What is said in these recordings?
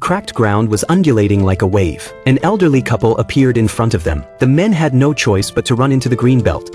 cracked ground was undulating like a wave. An elderly couple appeared in front of them. The men had no choice but to run into the green belt.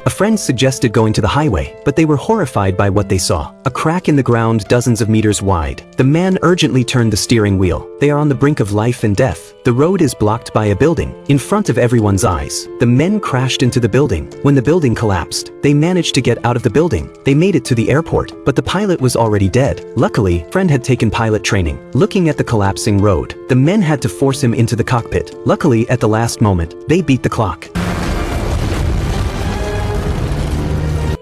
A friend suggested going to the highway, but they were horrified by what they saw. A crack in the ground dozens of meters wide. The man urgently turned the steering wheel. They are on the brink of life and death. The road is blocked by a building, in front of everyone's eyes. The men crashed into the building. When the building collapsed, they managed to get out of the building. They made it to the airport, but the pilot was already dead. Luckily, friend had taken pilot training. Looking at the collapsing road, the men had to force him into the cockpit. Luckily, at the last moment, they beat the clock.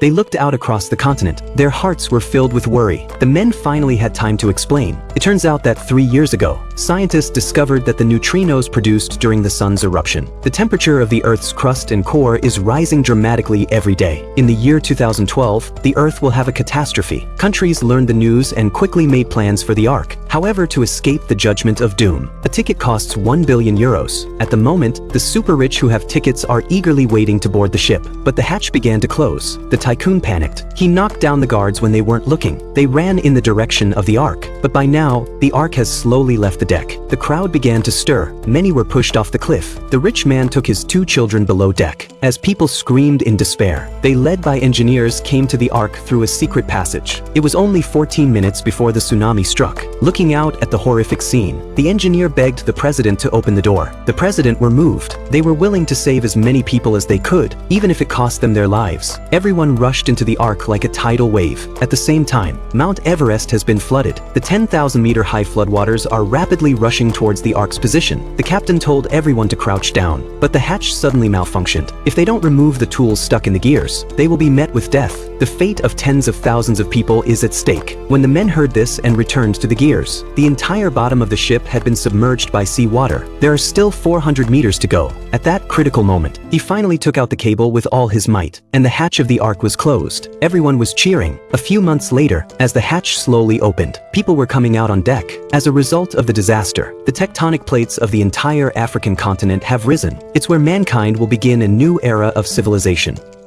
They looked out across the continent. Their hearts were filled with worry. The men finally had time to explain. It turns out that 3 years ago, scientists discovered that the neutrinos produced during the sun's eruption. The temperature of the Earth's crust and core is rising dramatically every day. In the year 2012, the Earth will have a catastrophe. Countries learned the news and quickly made plans for the Ark. However, to escape the judgment of doom, a ticket costs 1 billion euros. At the moment, the super rich who have tickets are eagerly waiting to board the ship. But the hatch began to close. The tycoon panicked. He knocked down the guards when they weren't looking. They ran in the direction of the Ark. But by now, the Ark has slowly left the deck. The crowd began to stir. Many were pushed off the cliff. The rich man took his 2 children below deck. As people screamed in despair, they, led by engineers, came to the Ark through a secret passage. It was only 14 minutes before the tsunami struck. Looking out at the horrific scene, the engineer begged the president to open the door. The president were moved. They were willing to save as many people as they could, even if it cost them their lives. Everyone rushed into the Ark like a tidal wave. At the same time, Mount Everest has been flooded. The 10,000-meter high floodwaters are rapidly rushing towards the Ark's position. The captain told everyone to crouch down, but the hatch suddenly malfunctioned. If they don't remove the tools stuck in the gears, they will be met with death. The fate of tens of thousands of people is at stake. When the men heard this and returned to the gears, the entire bottom of the ship had been submerged by seawater. There are still 400 meters to go. At that critical moment, he finally took out the cable with all his might, and the hatch of the Ark was closed. Everyone was cheering. A few months later, as the hatch slowly opened, people were coming out on deck. As a result of the disaster, the tectonic plates of the entire African continent have risen. It's where mankind will begin a new era of civilization.